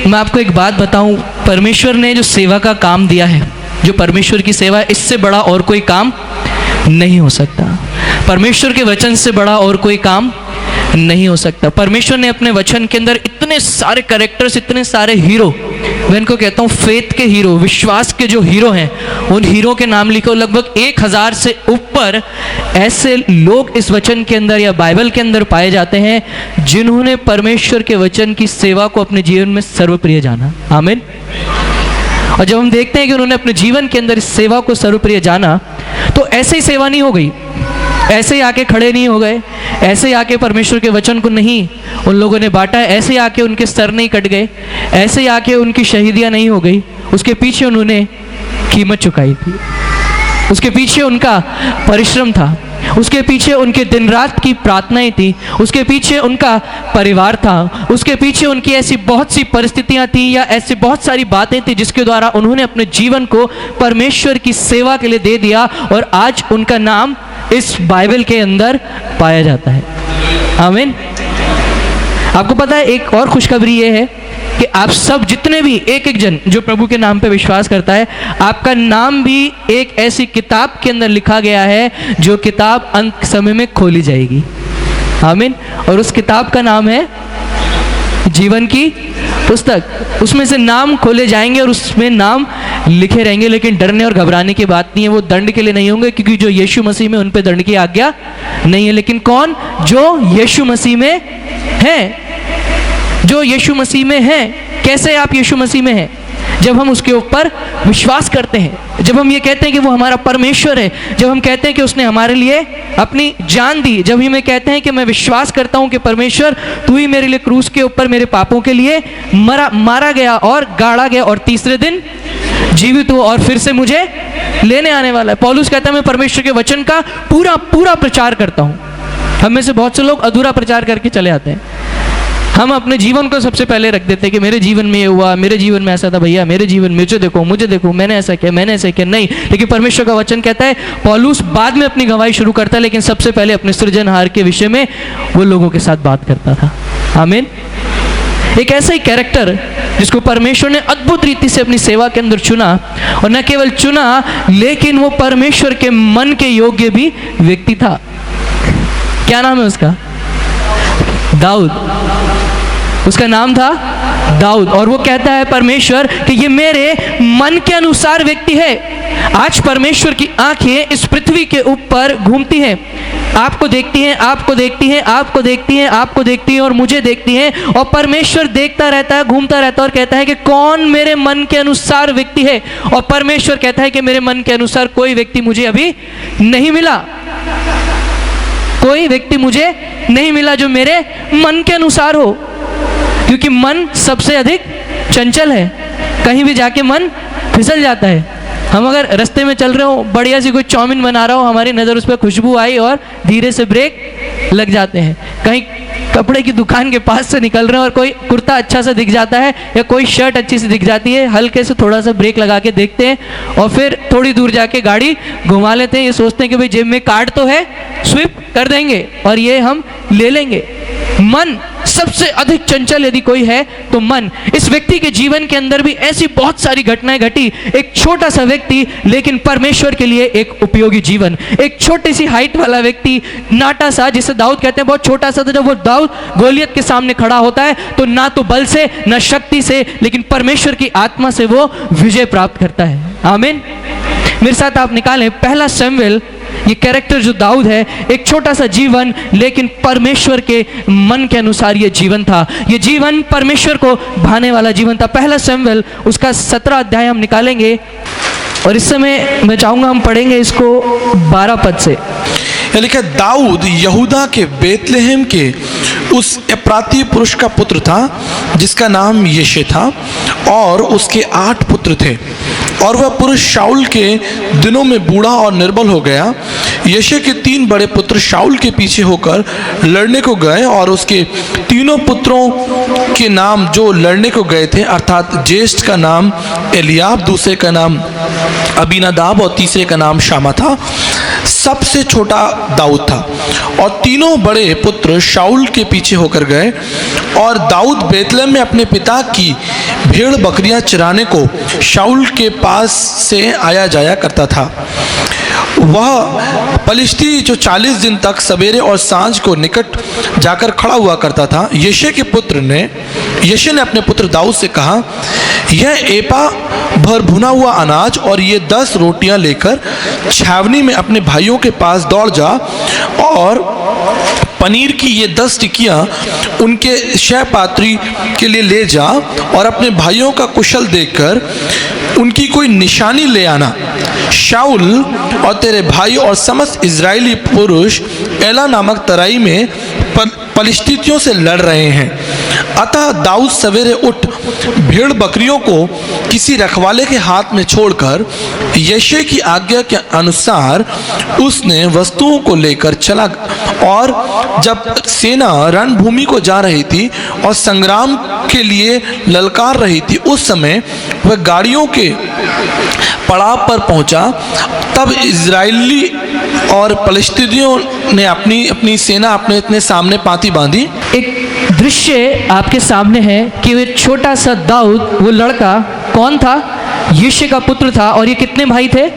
मैं आपको एक बात बताऊं, परमेश्वर ने जो सेवा का काम दिया है, जो परमेश्वर की सेवा है, इससे बड़ा और कोई काम नहीं हो सकता। परमेश्वर के वचन से बड़ा और कोई काम नहीं हो सकता। परमेश्वर ने अपने वचन के अंदर इतने सारे कैरेक्टर्स, इतने सारे हीरो, मैं इनको कहता हूँ फेथ के हीरो, विश्वास के जो हीरो हैं, उन हीरो के नाम लिखो। लगभग 1000 से ऊपर ऐसे लोग इस वचन के अंदर या बाइबल के अंदर पाए जाते हैं जिन्होंने परमेश्वर के वचन की सेवा को अपने जीवन में सर्वप्रिय जाना। आमीन। और जब हम देखते हैं कि उन्होंने अपने जीवन के अंदर इस सेवा को सर्वप्रिय जाना, तो ऐसे ही सेवा नहीं हो गई, ऐसे ही आके खड़े नहीं हो गए, ऐसे ही आके परमेश्वर के वचन को नहीं उन लोगों ने बांटा, ऐसे ही आके उनके सर नहीं कट गए, ऐसे ही आके उनकी शहीदियाँ नहीं हो गई। उसके पीछे उन्होंने कीमत चुकाई थी, उसके पीछे उनका परिश्रम था, उसके पीछे उनके दिन रात की प्रार्थनाएं थी, उसके पीछे उनका परिवार था, उसके पीछे उनकी ऐसी बहुत सी परिस्थितियां थी या ऐसी बहुत सारी बातें थी जिसके द्वारा उन्होंने अपने जीवन को परमेश्वर की सेवा के लिए दे दिया, और आज उनका नाम इस बाइबल के अंदर पाया जाता है। आमीन। आपको पता है एक और खुशखबरी ये है कि आप सब जितने भी एक एक जन जो प्रभु के नाम पे विश्वास करता है, आपका नाम भी एक ऐसी किताब के अंदर लिखा गया है जो किताब अंत समय में खोली जाएगी। आमीन। और उस किताब का नाम है जीवन की पुस्तक। उसमें से नाम खोले जाएंगे और उसमें नाम लिखे रहेंगे। लेकिन डरने और घबराने की बात नहीं है, वो दंड के लिए नहीं होंगे, क्योंकि जो यीशु मसीह में उन पे दंड की आज्ञा नहीं है। लेकिन कौन? जो यीशु मसीह में है, जो यीशु मसीह में है। कैसे आप यीशु मसीह में हैं? जब हम उसके ऊपर विश्वास करते हैं, जब हम ये कहते हैं कि वो हमारा परमेश्वर है, जब हम कहते हैं कि उसने हमारे लिए अपनी जान दी, जब हम ये कहते हैं कि मैं विश्वास करता हूं कि परमेश्वर तू ही मेरे लिए क्रूस के ऊपर मेरे पापों के लिए मारा गया और गाड़ा गया और तीसरे दिन जीवित हुआ और फिर से मुझे लेने आने वाला है। पौलुस कहता है मैं परमेश्वर के वचन का पूरा पूरा प्रचार करता हूं। हम में से बहुत से लोग अधूरा प्रचार करके चले आते हैं। हम अपने जीवन को सबसे पहले रख देते हैं कि मेरे जीवन में ये हुआ, मेरे जीवन में ऐसा था, भैया मेरे जीवन में मुझे देखो, मैंने ऐसा किया, मैंने ऐसा किया। नहीं, लेकिन परमेश्वर का वचन कहता है, पौलुस बाद में अपनी गवाही शुरू करता है, लेकिन सबसे पहले अपने सृजनहार के विषय में वो लोगों के साथ बात करता था। आमीन। एक ऐसा ही कैरेक्टर जिसको परमेश्वर ने अद्भुत रीति से अपनी सेवा के अंदर चुना, और न केवल चुना लेकिन वो परमेश्वर के मन के योग्य भी व्यक्ति था। क्या नाम है उसका? दाऊद। उसका नाम था दाऊद। और वो कहता है परमेश्वर कि ये मेरे मन के अनुसार व्यक्ति है। आज परमेश्वर की आंखें इस पृथ्वी के ऊपर घूमती हैं, आपको देखती हैं, आपको देखती हैं, आपको देखती हैं, आपको देखती हैं और मुझे देखती हैं, और परमेश्वर देखता रहता है, घूमता रहता है और कहता है कि कौन मेरे मन के अनुसार व्यक्ति है। और परमेश्वर कहता है कि मेरे मन के अनुसार कोई व्यक्ति मुझे अभी नहीं मिला, कोई व्यक्ति मुझे नहीं मिला जो मेरे मन के अनुसार हो, क्योंकि मन सबसे अधिक चंचल है, कहीं भी जाके मन फिसल जाता है। हम अगर रास्ते में चल रहे हो, बढ़िया सी कोई चाउमीन बना रहा हो, हमारी नज़र उस पर खुशबू आई और धीरे से ब्रेक लग जाते हैं। कहीं कपड़े की दुकान के पास से निकल रहे हैं और कोई कुर्ता अच्छा सा दिख जाता है या कोई शर्ट अच्छी सी दिख जाती है, हल्के से थोड़ा सा ब्रेक लगा के देखते हैं और फिर थोड़ी दूर जाके गाड़ी घुमा लेते हैं। ये सोचते हैं कि भाई जेब में कार्ड तो है, स्विप कर देंगे और ये हम ले लेंगे। मन सबसे अधिक चंचल यदि कोई है तो मन। इस व्यक्ति के जीवन के अंदर भी ऐसी बहुत सारी घटनाएं घटी। एक छोटा सा व्यक्ति लेकिन परमेश्वर के लिए एक उपयोगी जीवन। एक छोटी सी हाइट वाला व्यक्ति, नाटा सा, जिसे दाऊद कहते हैं, बहुत छोटा सा था। जब वो दाऊद गोलियत के सामने खड़ा होता है तो ना तो बल से ना शक्ति से, लेकिन परमेश्वर की आत्मा से वो विजय प्राप्त करता है। आमीन। मेरे साथ आप निकालें पहला शमूएल। ये कैरेक्टर जो दाऊद है, एक छोटा सा जीवन लेकिन परमेश्वर के मन के अनुसार ये जीवन था। ये जीवन परमेश्वर को भाने वाला जीवन था। पहला शमूएल उसका 17 अध्याय हम निकालेंगे और इस समय मैं चाहूँगा हम पढ़ेंगे इसको 12 पद से। लिखा, दाऊद यहूदा के बेतलेहम के उस एप्राती पुरुष का पुत्र था जिसका नाम यिशै था, और उसके 8 पुत्र थे। और वह पुरुष शाऊल के दिनों में बूढ़ा और निर्बल हो गया। यिशै के 3 बड़े पुत्र शाऊल के पीछे होकर लड़ने को गए, और उसके तीनों पुत्रों के नाम जो लड़ने को गए थे, अर्थात ज्येष्ठ का नाम एलियाब, दूसरे का नाम अबीनादाब और तीसरे का नाम शामा था। सबसे छोटा दाऊद था। और तीनों बड़े पुत्र शाऊल के पीछे होकर गए और दाऊद बेतलेहम में अपने पिता की भेड़ बकरियां चराने को शाऊल के पास से आया जाया करता था। वह पलिश्ती जो 40 दिन तक सवेरे और सांझ को निकट जाकर खड़ा हुआ करता था। यशे ने अपने पुत्र दाऊद से कहा, यह एपा भर भुना हुआ अनाज और ये 10 रोटियां लेकर छावनी में अपने भाइयों के पास दौड़ जा और पनीर की ये 10 टिक्कियाँ उनके शहपात्री के लिए ले जा और अपने भाइयों का कुशल देखकर उनकी कोई निशानी ले आना। शाऊल और तेरे भाई और समस्त इजरायली पुरुष एला नामक तराई में पलिश्तियों से लड़ रहे हैं। अतः दाऊद सवेरे उठ भेड़ बकरियों को किसी रखवाले के हाथ में छोड़कर यशे की आज्ञा के अनुसार उसने वस्तुओं को लेकर चला। और जब सेना रणभूमि को जा रही थी और संग्राम के लिए ललकार रही थी, उस समय वह गाड़ियों के पड़ाव पर पहुंचा। तब इजरायली और पलिश्तियों ने अपनी अपनी सेना अपने सामने पाती बांधी। एक दृश्य आपके सामने है कि वो छोटा सा दाऊद, वो लड़का कौन था? यिशै का पुत्र था। और ये कितने भाई थे?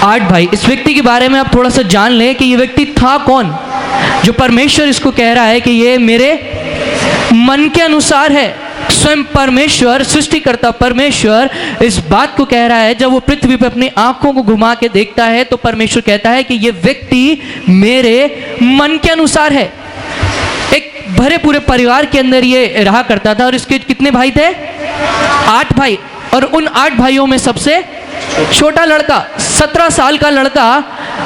8 भाई। इस व्यक्ति के बारे में आप थोड़ा सा जान लें कि ये व्यक्ति था कौन, जो परमेश्वर इसको कह रहा है कि ये मेरे मन के अनुसार है। स्वयं परमेश्वर, सृष्टिकर्ता परमेश्वर इस बात को कह रहा है। जब वो पृथ्वी पर अपनी आंखों को घुमा के देखता है तो परमेश्वर कहता है कि ये व्यक्ति मेरे मन के अनुसार है। एक भरे पूरे परिवार के अंदर ये रहा करता था। और इसके कितने भाई थे? 8 भाई। और उन 8 भाइयों में सबसे छोटा लड़का, 17 साल का लड़का,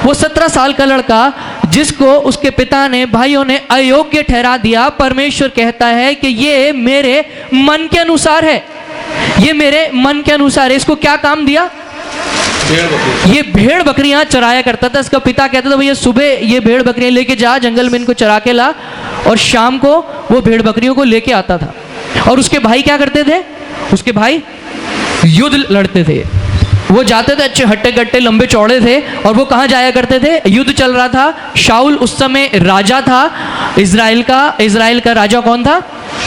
वो 17 साल का लड़का जिसको उसके पिता ने, भाइयों ने अयोग्य ठहरा दिया, परमेश्वर कहता है कि ये मेरे मन के अनुसार है। ये मेरे मन के अनुसार है। इसको क्या काम दिया? ये भेड़ बकरियां चराया करता था। इसका पिता कहता था भैया सुबह ये भेड़ बकरियां लेके जा, जंगल में इनको चरा के ला, और शाम को वो भेड़ बकरियों को लेके आता था। और उसके भाई क्या करते थे? उसके भाई युद्ध लड़ते थे। वो जाते थे, अच्छे हट्टे कट्टे लंबे चौड़े थे। और वो कहाँ जाया करते थे? युद्ध चल रहा था। शाऊल उस समय राजा था इजराइल का राजा कौन था?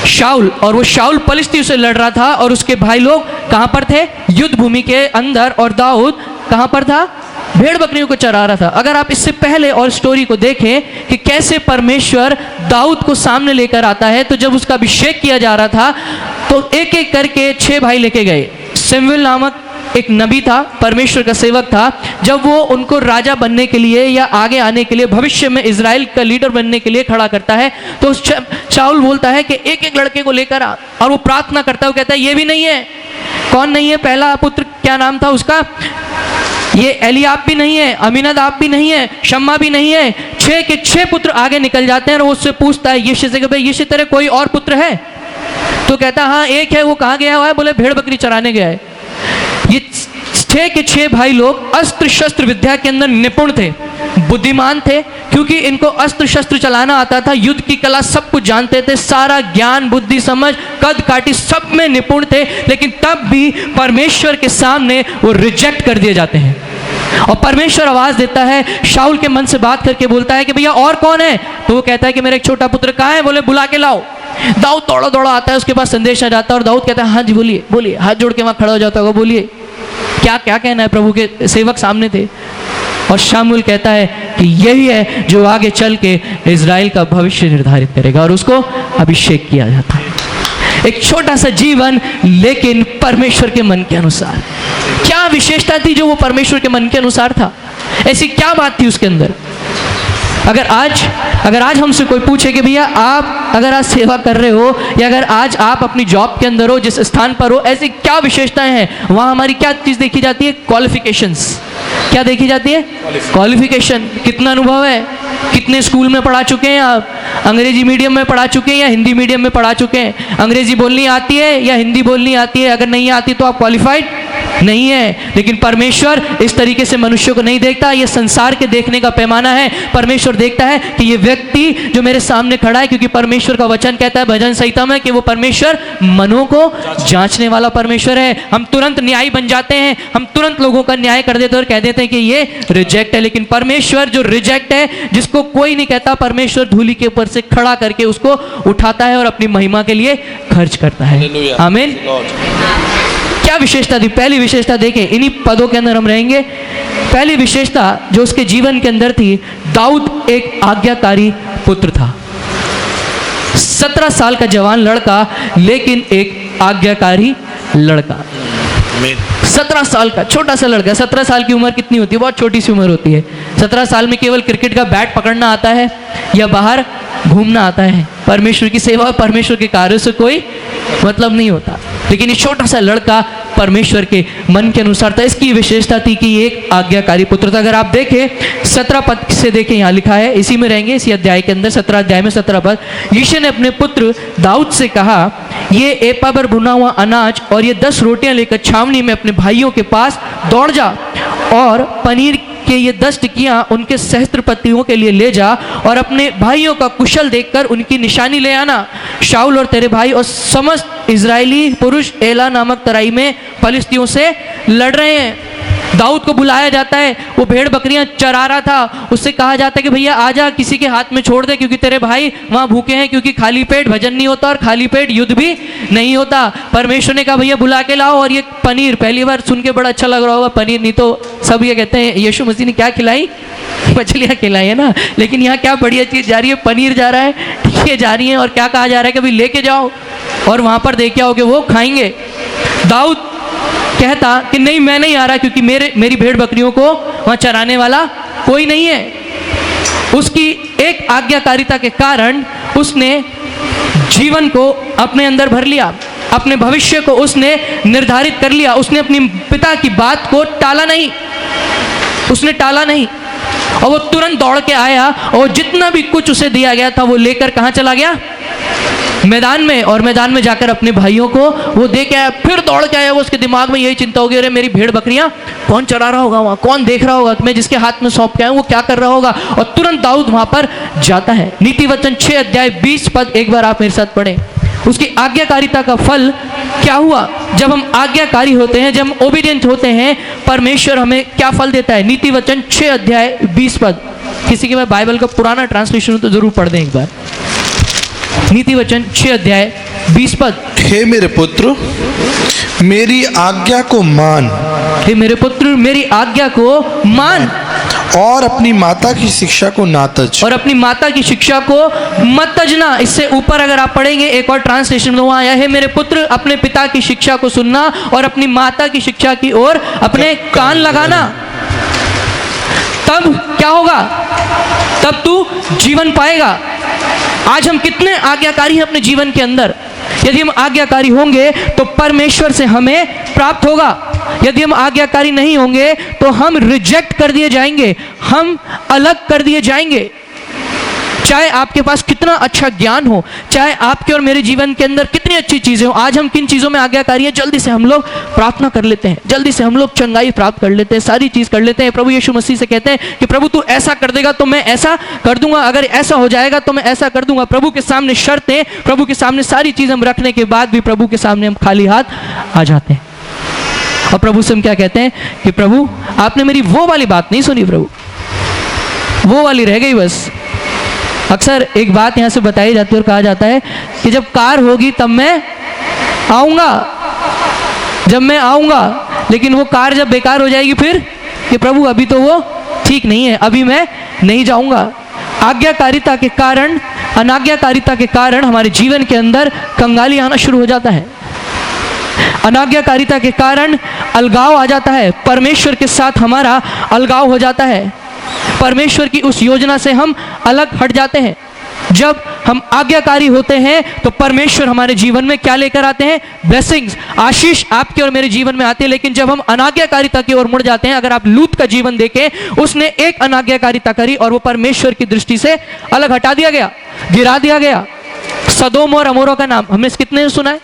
शाऊल। और वो शाऊल पलिश्तियों से लड़ रहा था और उसके भाई लोग कहाँ पर थे? युद्ध भूमि के अंदर। और दाऊद कहाँ पर था? भेड़ बकरियों को चरा रहा था। अगर आप इससे पहले और स्टोरी को देखें कि कैसे परमेश्वर दाऊद को सामने लेकर आता है, तो जब उसका अभिषेक किया जा रहा था तो एक एक करके 6 भाई लेके गए। शमूएल नामक एक नबी था, परमेश्वर का सेवक था। जब वो उनको राजा बनने के लिए या आगे आने के लिए, भविष्य में इजराइल का लीडर बनने के लिए खड़ा करता है, तो शाऊल बोलता है कि एक एक लड़के को लेकर आ। और वो प्रार्थना करता है, वो कहता है ये भी नहीं है। कौन नहीं है? पहला पुत्र क्या नाम था उसका? ये एलियाब भी नहीं है, अमीनादाब भी नहीं है, शम्मा भी नहीं है। 6 के 6 पुत्र आगे निकल जाते हैं। और वो उससे पूछता है यिशै से कि भाई यिशै तेरे कोई और पुत्र है? तो कहता हाँ एक है। वो कहाँ गया हुआ है? बोले भेड़ बकरी चराने गया है। ये 6 के 6 भाई लोग अस्त्र शस्त्र विद्या के अंदर निपुण थे, बुद्धिमान थे, क्योंकि इनको अस्त्र शस्त्र चलाना आता था, युद्ध की कला सब कुछ जानते थे, सारा ज्ञान, बुद्धि, समझ, कद काठी सब में निपुण थे। लेकिन तब भी परमेश्वर के सामने वो रिजेक्ट कर दिए जाते हैं। और परमेश्वर आवाज देता है, शाऊल के मन से बात करके बोलता है कि भैया और कौन है? तो वो कहता है कि मेरा एक छोटा पुत्र कहाँ है? बोले बुला के लाओ। दाऊद दौड़ा दौड़ा आता है, उसके पास संदेश आ जाता है। और दाऊद कहता है हाँ जी बोलिए बोलिए। हाथ जोड़ के वहाँ खड़ा हो जाता होगा, बोलिए क्या क्या कहना है? प्रभु के सेवक सामने थे। और शमूएल कहता है कि यही है जो आगे चल के इजराइल का भविष्य निर्धारित करेगा। और उसको अभिषेक किया जाता है। एक छोटा सा जीवन, लेकिन परमेश्वर के मन के अनुसार। क्या विशेषता थी जो वो परमेश्वर के मन के अनुसार था? ऐसी क्या बात थी उसके अंदर? अगर आज हमसे कोई पूछे कि भैया आप अगर आज सेवा कर रहे हो, या अगर आज आप अपनी जॉब के अंदर हो, जिस स्थान पर हो, ऐसी क्या विशेषताएं हैं, वहाँ हमारी क्या चीज़ देखी जाती है? क्वालिफिकेशंस। क्या देखी जाती है? क्वालिफिकेशन। कितना अनुभव है? कितने स्कूल में पढ़ा चुके हैं आप? अंग्रेजी मीडियम में पढ़ा चुके हैं या हिंदी मीडियम में पढ़ा चुके हैं? अंग्रेजी बोलनी आती है या हिंदी बोलनी आती है? अगर नहीं आती तो आप क्वालिफाइड नहीं है। लेकिन परमेश्वर इस तरीके से मनुष्य को नहीं देखता। ये संसार के देखने का पैमाना है। परमेश्वर देखता है कि ये व्यक्ति जो मेरे सामने खड़ा है, क्योंकि परमेश्वर का वचन कहता है भजन संहिता में कि वो परमेश्वर मनों को जांचने वाला परमेश्वर है। हम तुरंत न्यायी बन जाते हैं, हम तुरंत लोगों का न्याय कर देते हैं और कह देते हैं कि ये रिजेक्ट है। लेकिन परमेश्वर जो रिजेक्ट है, जिसको कोई नहीं कहता, परमेश्वर धूली के ऊपर से खड़ा करके उसको उठाता है और अपनी महिमा के लिए खर्च करता है। आमीन। क्या विशेषता थी? पहली विशेषता देखें, इन्हीं पदों के अंदर हम रहेंगे। पहली विशेषता जो उसके जीवन के अंदर थी, दाऊद एक आज्ञाकारी पुत्र था। 17 साल का जवान लड़का, लेकिन एक आज्ञाकारी लड़का। 17 साल का छोटा सा लड़का। 17 साल की उम्र कितनी होती है? बहुत छोटी सी उम्र होती है। 17 साल में केवल क्रिकेट का बैट पकड़ना आता है या बाहर घूमना आता है। परमेश्वर की सेवा और परमेश्वर के कार्यों से कोई मतलब नहीं होता। लेकिन ये छोटा सा लड़का परमेश्वर के मन के अनुसार था। इसकी विशेषता थी कि ये एक आज्ञाकारी पुत्र था। अगर आप देखें 17 पद से देखें, यहाँ लिखा है, इसी में रहेंगे इसी अध्याय के अंदर, 17 अध्याय में 17 पद। यिशै ने अपने पुत्र दाऊद से कहा, ये एपा भर भुना हुआ अनाज और ये 10 रोटियां लेकर छावनी में अपने भाइयों के पास दौड़ जा और पनीर के ये 10 टिकियां उनके सहस्त्रपतियों के लिए ले जा और अपने भाइयों का कुशल देखकर उनकी निशानी ले आना। शाऊल और तेरे भाई और समस्त इजरायली पुरुष एला नामक तराई में फलिस्तियों से लड़ रहे हैं। दाऊद को बुलाया जाता है, वो भेड़ बकरियां चरा रहा था। उससे कहा जाता है कि भैया आजा, किसी के हाथ में छोड़ दे, क्योंकि तेरे भाई वहां भूखे हैं, क्योंकि खाली पेट भजन नहीं होता और खाली पेट युद्ध भी नहीं होता। परमेश्वर ने कहा भैया बुला के लाओ। और ये पनीर, पहली बार सुन के बड़ा अच्छा लग रहा होगा पनीर, नहीं तो सब ये कहते हैं यीशु मसीह ने क्या खिलाई? मछलियाँ खिलाई है ना। लेकिन यहाँ क्या बढ़िया चीज़ जा रही है, पनीर जा रहा है, टिक्कियाँ जा रही हैं, और क्या कहा जा रहा है कि भाई लेके जाओ और वहाँ पर देखे आओगे वो खाएंगे। दाऊद कहता कि नहीं, मैं नहीं आ रहा, क्योंकि मेरी भेड़ बकरियों को वहाँ चराने वाला कोई नहीं है। उसकी एक आज्ञाकारिता के कारण उसने जीवन को अपने अंदर भर लिया, अपने भविष्य को उसने निर्धारित कर लिया। उसने अपने पिता की बात को टाला नहीं, उसने टाला नहीं, और वो तुरंत दौड़ के आया और जितना भी कुछ उसे दिया गया था वो लेकर कहाँ चला गया? मैदान में। और मैदान में जाकर अपने भाइयों को वो दे के आया। फिर दौड़ के आया। वो उसके दिमाग में यही चिंता होगी, अरे मेरी भेड़ बकरियां कौन चरा रहा होगा वहाँ, कौन देख रहा होगा, मैं जिसके हाथ में सौंप के आया वो क्या कर रहा होगा। और तुरंत दाऊद वहाँ पर जाता है। नीति वचन 6 अध्याय 20 पद एक बार आप मेरे साथ पढ़ें। उसकी आज्ञाकारिता का फल क्या हुआ? जब हम आज्ञाकारी होते हैं, जब हम ओबीडियंट होते हैं, परमेश्वर हमें क्या फल देता है? नीति वचन 6 अध्याय 20 पद। किसी के पास बाइबल का पुराना ट्रांसलेशन हो तो जरूर पढ़ दें एक बार। नीति वचन 6 अध्याय 20 पद। हे मेरे पुत्र, मेरी आज्ञा को मान। हे मेरे पुत्र, मेरी आज्ञा को मान और अपनी माता की शिक्षा को ना तज। और अपनी माता की शिक्षा को मत तजना। इससे ऊपर अगर आप पढ़ेंगे एक और ट्रांसलेशन में वहां आया है, मेरे पुत्र अपने पिता की शिक्षा को सुनना और अपनी माता की शिक्षा की ओर अपने कान लगाना। तब क्या होगा? तब तू जीवन पाएगा। आज हम कितने आज्ञाकारी हैं अपने जीवन के अंदर? यदि हम आज्ञाकारी होंगे तो परमेश्वर से हमें प्राप्त होगा। यदि हम आज्ञाकारी नहीं होंगे तो हम रिजेक्ट कर दिए जाएंगे, हम अलग कर दिए जाएंगे। चाहे आपके पास कितना अच्छा ज्ञान हो, चाहे आपके और मेरे जीवन के अंदर कितनी अच्छी चीजें हो, आज हम किन चीजों में आज्ञाकारी हैं? जल्दी से हम लोग प्रार्थना कर लेते हैं, जल्दी से हम लोग चंगाई प्राप्त कर लेते हैं, सारी चीज कर लेते हैं। प्रभु यीशु मसीह से कहते हैं कि प्रभु तू ऐसा कर देगा तो मैं ऐसा कर दूंगा, अगर ऐसा हो जाएगा तो मैं ऐसा कर दूंगा। प्रभु के सामने शर्तें, प्रभु के सामने सारी चीज हम रखने के बाद भी प्रभु के सामने हम खाली हाथ आ जाते हैं। और प्रभु से हम क्या कहते हैं कि प्रभु आपने मेरी वो वाली बात नहीं सुनी, प्रभु वो वाली रह गई बस। अक्सर एक बात यहाँ से बताई जाती है और कहा जाता है कि जब कार होगी तब मैं आऊँगा, जब मैं आऊँगा। लेकिन वो कार जब बेकार हो जाएगी फिर कि प्रभु अभी तो वो ठीक नहीं है, अभी मैं नहीं जाऊँगा। आज्ञाकारिता के कारण, अनाज्ञाकारिता के कारण हमारे जीवन के अंदर कंगाली आना शुरू हो जाता है। अनाज्ञाकारिता के कारण अलगाव आ जाता है, परमेश्वर के साथ हमारा अलगाव हो जाता है, परमेश्वर की उस योजना से हम अलग हट जाते हैं। जब हम आज्ञाकारी होते हैं तो परमेश्वर हमारे जीवन में क्या लेकर आते हैं? ब्लेसिंग्स, आशीष आपके और मेरे जीवन में आते हैं। लेकिन जब हम अनाज्ञाकारिता की ओर मुड़ जाते हैं, अगर आप लूत का जीवन देखें, उसने एक अनाज्ञाकारिता करी और वो परमेश्वर की दृष्टि से अलग हटा दिया गया, गिरा दिया गया। सदोम और अमोरा का नाम हमने कितने सुना है?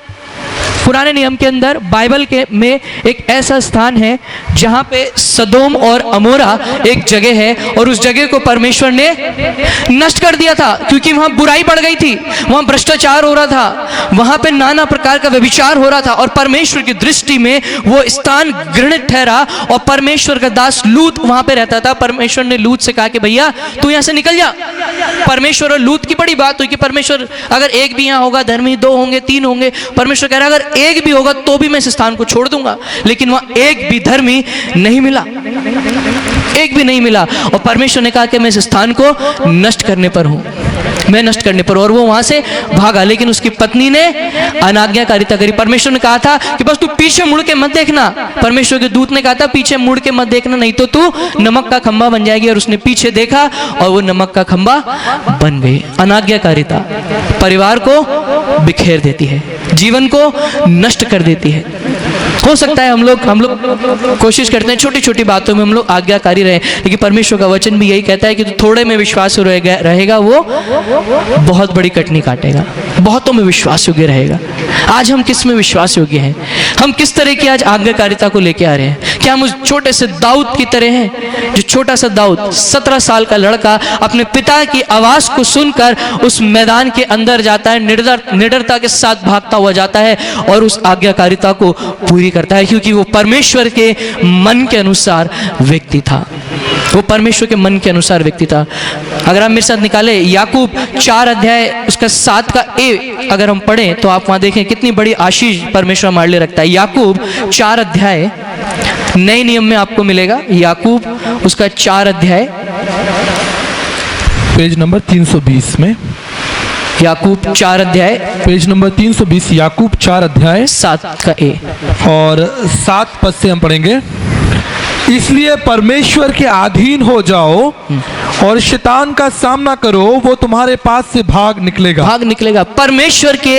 पुराने नियम के अंदर बाइबल के में एक ऐसा स्थान है जहां पे सदोम और अमोरा एक जगह है, और उस जगह को परमेश्वर ने नष्ट कर दिया था क्योंकि वहां बुराई बढ़ गई थी, वहां भ्रष्टाचार हो रहा था, वहां पे नाना प्रकार का व्यभिचार हो रहा था, और परमेश्वर की दृष्टि में वो स्थान घृणित ठहरा। और परमेश्वर का दास लूत वहां पे रहता था। परमेश्वर ने लूत से कहा कि भैया तू यहां से निकल जा। परमेश्वर और लूत की बड़ी बात हुई कि परमेश्वर अगर एक भी यहाँ होगा धर्मी, 2 होंगे, 3 होंगे, परमेश्वर कह रहा है अगर एक भी होगा तो भी मैं इस स्थान को छोड़ दूंगा। लेकिन वहां एक भी धर्मी नहीं मिला, एक भी नहीं मिला। और परमेश्वर ने कहा कि मैं इस स्थान को नष्ट करने पर हूं, मैं नष्ट करने पर। और वो वहां से भागा, लेकिन उसकी पत्नी ने अनाज्ञाकारिता करी। परमेश्वर ने कहा था कि बस तू पीछे मुड़ के मत देखना। परमेश्वर के दूत ने कहा था पीछे मुड़ के मत देखना, नहीं तो तू नमक का खंबा बन जाएगी। और उसने पीछे देखा और वो नमक का खंबा बन गई। अनाज्ञाकारिता परिवार को बिखेर देती है, जीवन को नष्ट कर देती है। हो सकता है हम लोग कोशिश करते हैं छोटी छोटी बातों में हम लोग आज्ञाकारी रहे, लेकिन परमेश्वर का वचन भी यही कहता है कि थोड़े में विश्वास रहेगा वो बहुत बड़ी कटनी काटेगा, बहुतों में विश्वास योग्य रहेगा। आज हम किस में विश्वास योग्य हैं? हम किस तरह की आज आज्ञाकारिता को लेके आ रहे हैं? क्या हम उस छोटे से दाऊद की तरह हैं? जो छोटा सा दाऊद 17 साल का लड़का अपने पिता की आवाज को सुनकर उस मैदान के अंदर जाता है, निडरता के साथ भागता हुआ जाता है और उस आज्ञाकारिता को पूरी करता है, क्योंकि वो परमेश्वर के मन के अनुसार व्यक्ति था। वो परमेश्वर के मन के अनुसार व्यक्ति था। अगर आप मेरे साथ निकाले याकूब 4 अध्याय उसका 7 का ए अगर हम पढ़ें तो आप वहां देखें कितनी बड़ी आशीष परमेश्वर हमारे लिए रखता है। याकूब 4 अध्याय नए नियम में आपको मिलेगा। याकूब उसका 4 अध्याय पेज नंबर 320 में, याकूब 4 अध्याय पेज नंबर 320, याकूब 4 अध्याय 7 का ए और 7 पद से हम पढ़ेंगे। इसलिए परमेश्वर के अधीन हो जाओ और शैतान का सामना करो, वो तुम्हारे पास से भाग निकलेगा। परमेश्वर के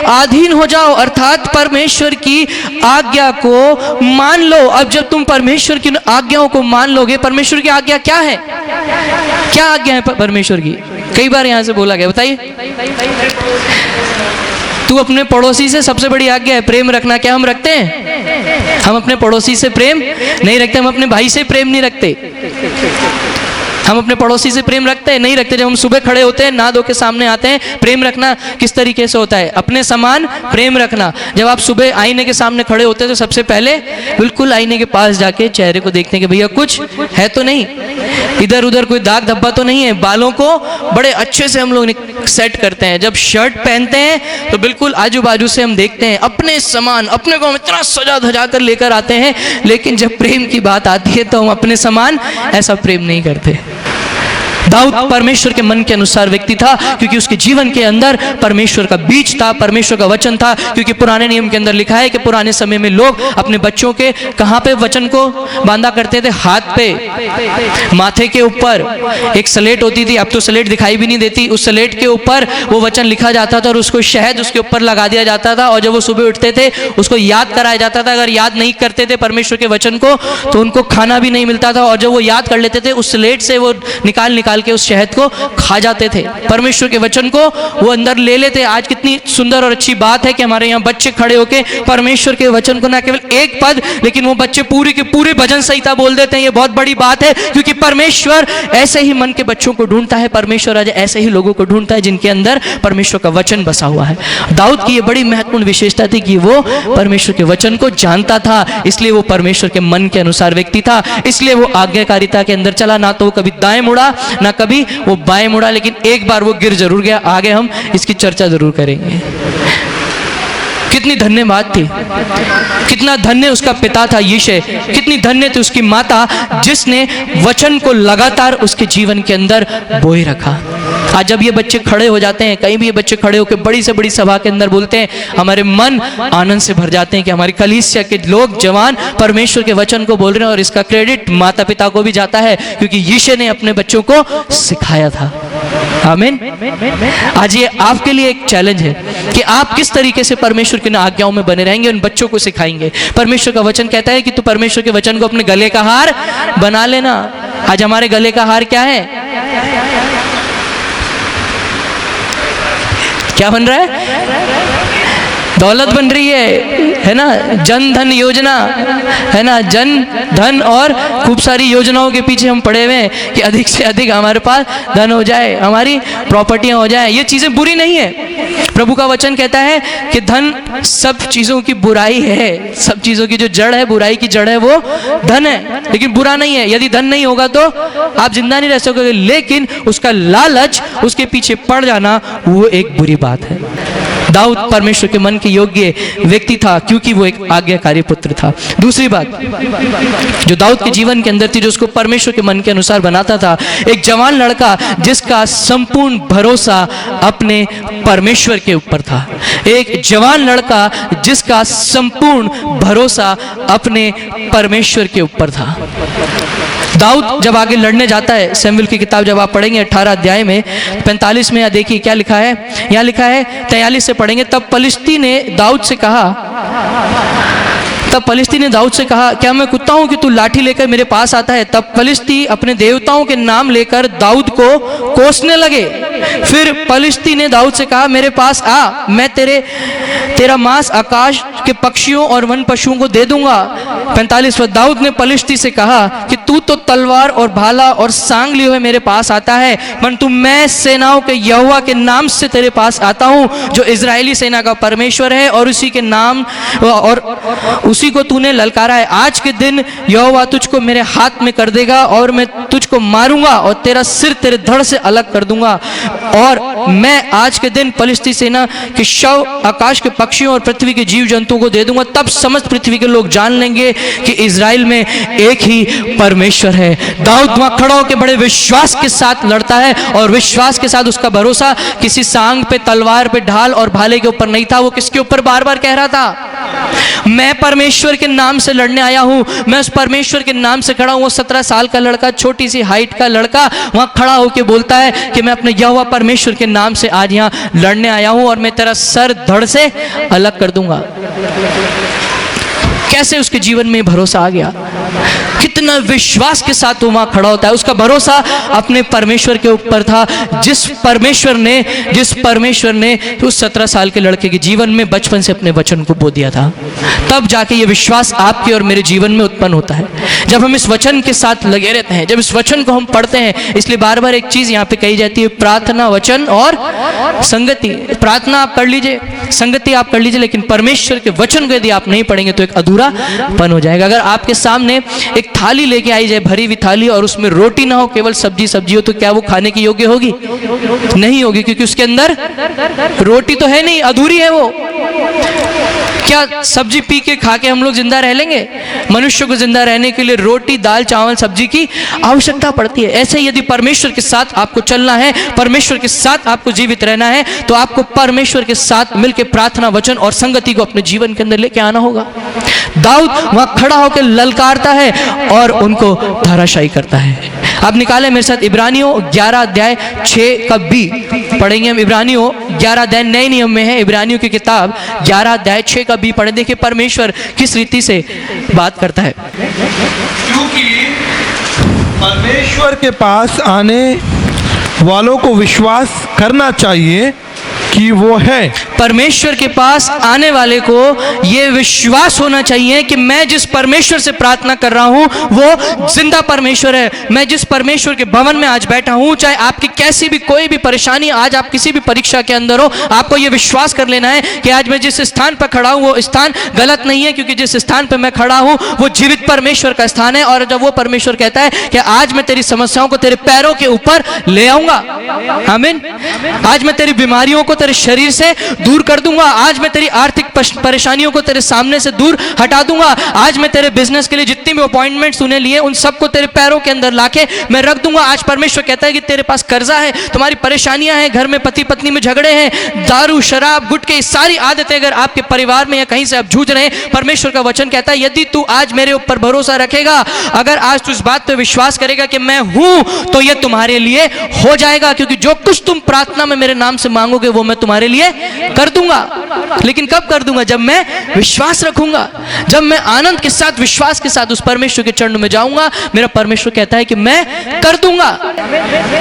अधीन हो जाओ, अर्थात परमेश्वर की आज्ञा को मान लो। अब जब तुम परमेश्वर की आज्ञाओं को मान लोगे, परमेश्वर की आज्ञा क्या है? क्या आज्ञा है परमेश्वर की? कई बार यहां से बोला गया, बताइए। तू अपने पड़ोसी से सबसे बड़ी आज्ञा है प्रेम रखना। क्या हम रखते हैं? हम अपने पड़ोसी से प्रेम नहीं रखते। हम अपने भाई से प्रेम नहीं रखते। हम अपने पड़ोसी से प्रेम रखते हैं? नहीं रखते। जब हम सुबह खड़े होते हैं, नहा धो के सामने आते हैं, प्रेम रखना किस तरीके से होता है? अपने समान प्रेम रखना। जब आप सुबह आईने के सामने खड़े होते हैं तो सबसे पहले बिल्कुल आईने के पास जाके चेहरे को देखते हैं कि भैया कुछ है तो नहीं, इधर उधर कोई दाग धब्बा तो नहीं है। बालों को बड़े अच्छे से हम लोग सेट करते हैं। जब शर्ट पहनते हैं तो बिल्कुल आजू बाजू से हम देखते हैं, अपने समान, अपने को हम इतना सजा धजा कर लेकर आते हैं। लेकिन जब प्रेम की बात आती है तो हम अपने समान ऐसा प्रेम नहीं करते। दाऊद परमेश्वर के मन के अनुसार व्यक्ति था, क्योंकि उसके जीवन के अंदर परमेश्वर का बीज था, परमेश्वर का वचन था। क्योंकि पुराने नियम के अंदर लिखा है कि पुराने समय में लोग अपने बच्चों के कहां पे वचन को बांधा करते थे? हाथ पे, माथे के ऊपर एक स्लेट होती थी। अब तो स्लेट दिखाई भी नहीं देती। उस स्लेट के ऊपर वो वचन लिखा जाता था और उसको शहद उसके ऊपर लगा दिया जाता था। और जब वो सुबह उठते थे उसको याद कराया जाता था। अगर याद नहीं करते थे परमेश्वर के वचन को तो उनको खाना भी नहीं मिलता था। और जब वो याद कर लेते थे उस स्लेट से वो निकाल के उस शहद को खा जाते थे। परमेश्वर के वचन को वो अंदर ले लेते। आज कितनी सुंदर और अच्छी बात है कि हमारे यहाँ बच्चे खड़े होके परमेश्वर के वचन को ना केवल एक पद, लेकिन वो बच्चे पूरे के पूरे भजन संहिता बोल देते हैं। ये बहुत बड़ी बात है, क्योंकि परमेश्वर ऐसे ही मन के बच्चों को ढूंढता है। परमेश्वर आज ऐसे ही लोगों को ढूंढता है जिनके अंदर परमेश्वर का वचन बसा हुआ है। दाऊद की ये बड़ी महत्वपूर्ण विशेषता थी कि वो परमेश्वर के वचन को जानता था, इसलिए वो परमेश्वर के मन के अनुसार व्यक्ति था। इसलिए वो आज्ञाकारिता के अंदर चला। ना तो वो कभी दाएं मुड़ा, ना कभी वो बाएं मुड़ा, लेकिन एक बार वो गिर जरूर गया। आगे हम इसकी चर्चा जरूर करेंगे। कितनी धन्य बात थी, कितना धन्य उसका पिता था यिशै, कितनी धन्य थी उसकी माता जिसने वचन को लगातार उसके जीवन के अंदर बोए रखा। आज जब ये बच्चे खड़े हो जाते हैं, कहीं भी ये बच्चे खड़े होकर बड़ी से बड़ी सभा के अंदर बोलते हैं, हमारे मन आनंद से भर जाते हैं कि हमारी कलीसिया के लोग जवान परमेश्वर के वचन को बोल रहे हैं। और इसका क्रेडिट माता पिता को भी जाता है, क्योंकि यिशै ने अपने बच्चों को सिखाया था। आमीन। आज ये आपके लिए एक चैलेंज है कि आप किस तरीके से परमेश्वर की आज्ञाओं में बने रहेंगे, उन बच्चों को सिखाएंगे। परमेश्वर का वचन कहता है कि तू परमेश्वर के वचन को अपने गले का हार बना लेना। आज हमारे गले का हार क्या है? क्या बन रहा है? दौलत बन रही है ना, जन धन योजना है ना, जन धन और खूब सारी योजनाओं के पीछे हम पड़े हुए हैं कि अधिक से अधिक हमारे पास धन हो जाए, हमारी प्रॉपर्टियां हो जाए। ये चीजें बुरी नहीं है। प्रभु का वचन कहता है कि धन सब चीजों की बुराई है, सब चीजों की जो जड़ है, बुराई की जड़ है वो धन है, लेकिन बुरा नहीं है। यदि धन नहीं होगा तो आप जिंदा नहीं रह सकोगे, लेकिन उसका लालच, उसके पीछे पड़ जाना वो एक बुरी बात है। दाऊद परमेश्वर के मन के योग्य व्यक्ति था क्योंकि वो एक आज्ञाकारी पुत्र था। दूसरी बात जो दाऊद के जीवन के अंदर थी, जो उसको परमेश्वर के मन के अनुसार बनाता था, एक जवान लड़का जिसका संपूर्ण भरोसा अपने परमेश्वर के ऊपर था। एक जवान लड़का जिसका संपूर्ण भरोसा अपने परमेश्वर के ऊपर था। दाऊद जब आगे लड़ने जाता है, शमूएल की किताब जब आप पढ़ेंगे 18 अध्याय में 45 में, देखिए क्या लिखा है। यहाँ लिखा है 43 से पढ़ेंगे। तब पलिश्ती ने दाऊद से कहा, क्या मैं कुत्ता हूं कि तू लाठी लेकर मेरे पास आता है? तब पलिश्ती अपने देवताओं के नाम लेकर दाऊद को कोसने लगे। फिर पलिश्ती ने दाऊद से कहा, मेरे पास आ, मैं तेरा मांस आकाश के पक्षियों और वन पशुओं को दे दूंगा। 45 पर दाऊद ने पलिश्ती से कहा कि तू तो तलवार और भाला और सांग लिए हुए मेरे पास आता है, परंतु मैं सेनाओं के यहोवा के नाम से तेरे पास आता हूं, जो इजरायली सेना का परमेश्वर है, और उसी के नाम और उसी को तूने ललकारा है। आज के दिन यहोवा तुझको मेरे हाथ में कर देगा और मैं तुझको मारूंगा और तेरा सिर तेरे धड़ से अलग कर दूंगा, और मैं आज के दिन पलिश्ती सेना के शव आकाश के पक्षियों और पृथ्वी के जीव जंतुओं को दे दूंगा। तब समस्त पृथ्वी के लोग जान लेंगे कि इजराइल में एक ही परमेश्वर है। दाऊद वहां खड़ा होकर बड़े विश्वास के साथ लड़ता है, और विश्वास के साथ उसका भरोसा किसी सांग पे, तलवार पे, ढाल और भाले के ऊपर नहीं था। वो किसके ऊपर बार बार कह रहा था? मैं परमेश्वर के नाम से लड़ने आया हूं, मैं उस परमेश्वर के नाम से खड़ा हूं। वो 17 साल का लड़का, छोटी सी हाइट का लड़का वहां खड़ा होकर बोलता है कि मैं अपने यहोवा परमेश्वर के नाम से आज यहां लड़ने आया हूं और मैं तेरा सर धड़ से अलग कर दूंगा। कैसे उसके जीवन में भरोसा आ गया, कितना विश्वास के साथ वो वहां खड़ा होता है। उसका भरोसा अपने परमेश्वर के ऊपर था, जिस परमेश्वर ने उस 17 साल के लड़के के जीवन में बचपन से अपने वचन को बो दिया था। तब जाके ये विश्वास आपके और मेरे जीवन में उत्पन्न होता है, जब हम इस वचन के साथ लगे रहते हैं, जब इस वचन को हम पढ़ते हैं। इसलिए बार बार एक चीज यहाँ पे कही जाती है, प्रार्थना, वचन और संगति। प्रार्थना आप कर लीजिए, संगति आप कर लीजिए, लेकिन परमेश्वर के वचन को यदि आप नहीं पढ़ेंगे तो एक अधूरापन हो जाएगा। अगर आपके सामने एक थाली लेके आई जाए, भरी हुई थाली, और उसमें रोटी ना हो, केवल सब्जी हो, तो क्या वो खाने की योग्य होगी? नहीं होगी, क्योंकि उसके अंदर रोटी तो है नहीं, अधूरी है वो। क्या सब्जी पी के खा के हम लोग जिंदा रह लेंगे? मनुष्य को जिंदा रहने के लिए रोटी, दाल, चावल, सब्जी की आवश्यकता पड़ती है। ऐसे यदि परमेश्वर के साथ आपको चलना है, परमेश्वर के साथ आपको जीवित रहना है, तो आपको परमेश्वर के साथ मिलकर प्रार्थना, वचन और संगति को अपने जीवन के अंदर लेके आना होगा। दाऊद वहां खड़ा होकर ललकारता है और उनको धराशायी करता है। आप निकाले मेरे साथ इब्रानियों 11 अध्याय 6 का बी पढ़ेंगे हम। इब्रानियों 11 अध्याय नए नियम में है, इब्रानियों की किताब 11 अध्याय 6 का बी पढ़े। देखिए परमेश्वर किस रीति से बात करता है। क्योंकि परमेश्वर के पास आने वालों को विश्वास करना चाहिए कि वो है। परमेश्वर के पास आने वाले को यह विश्वास होना चाहिए कि मैं जिस परमेश्वर से प्रार्थना कर रहा हूं वो जिंदा परमेश्वर है। मैं जिस परमेश्वर के भवन में आज बैठा हूं, चाहे आपकी कैसी भी कोई भी परेशानी, आज आप किसी भी परीक्षा के अंदर हो, आपको यह विश्वास कर लेना है कि आज मैं जिस स्थान पर खड़ा हूं वो स्थान गलत नहीं है, क्योंकि जिस स्थान पर मैं खड़ा हूं वो जीवित परमेश्वर का स्थान है। और जब वो परमेश्वर कहता है कि आज मैं तेरी समस्याओं को तेरे पैरों के ऊपर ले आऊंगा, आमीन, आज मैं तेरी बीमारियों को तेरे शरीर से दूर कर दूंगा, आज मैं तेरी आर्थिक परेशानियों को तेरे सामने से दूर हटा दूंगा, आज मैं तेरे बिजनेस के लिए जितनी भी अपॉइंटमेंट्स तूने लिए उन सबको तेरे पैरों के अंदर लाके मैं रख दूंगा। आज परमेश्वर कहता है कि तेरे पास कर्जा है, तुम्हारी परेशानियां हैं, घर में पति पत्नी में झगड़े हैं, दारू, शराब, गुटखे, सारी आदतें अगर आपके परिवार में या कहीं से आप जूझ रहे हैं, परमेश्वर का वचन कहता है यदि तू आज मेरे ऊपर भरोसा रखेगा, अगर आज तू इस बात पर विश्वास करेगा कि मैं हूं, तो यह तुम्हारे लिए हो जाएगा। क्योंकि जो कुछ तुम प्रार्थना में मेरे नाम से मांगोगे वो मैं तुम्हारे लिए कर दूंगा, लेकिन कब कर दूंगा? जब मैं विश्वास रखूंगा, जब मैं आनंद के साथ, विश्वास के साथ उस परमेश्वर के चरणों में जाऊंगा। मेरा परमेश्वर कहता है कि मैं कर दूंगा।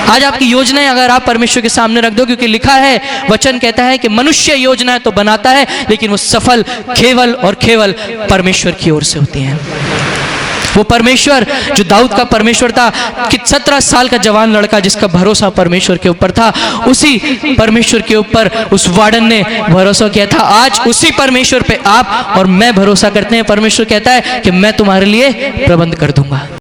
आज आपकी योजनाएं अगर आप परमेश्वर के सामने रख दो, क्योंकि लिखा है, वचन कहता है कि मनुष्य योजनाएं तो बनाता है, लेकिन वो सफल केवल और केवल परमेश्वर की ओर से होती हैं। वो परमेश्वर जो दाऊद का परमेश्वर था, कि 17 साल का जवान लड़का जिसका भरोसा परमेश्वर के ऊपर था, उसी परमेश्वर के ऊपर उस वार्डन ने भरोसा किया था। आज उसी परमेश्वर पे आप और मैं भरोसा करते हैं। परमेश्वर कहता है कि मैं तुम्हारे लिए प्रबंध कर दूंगा।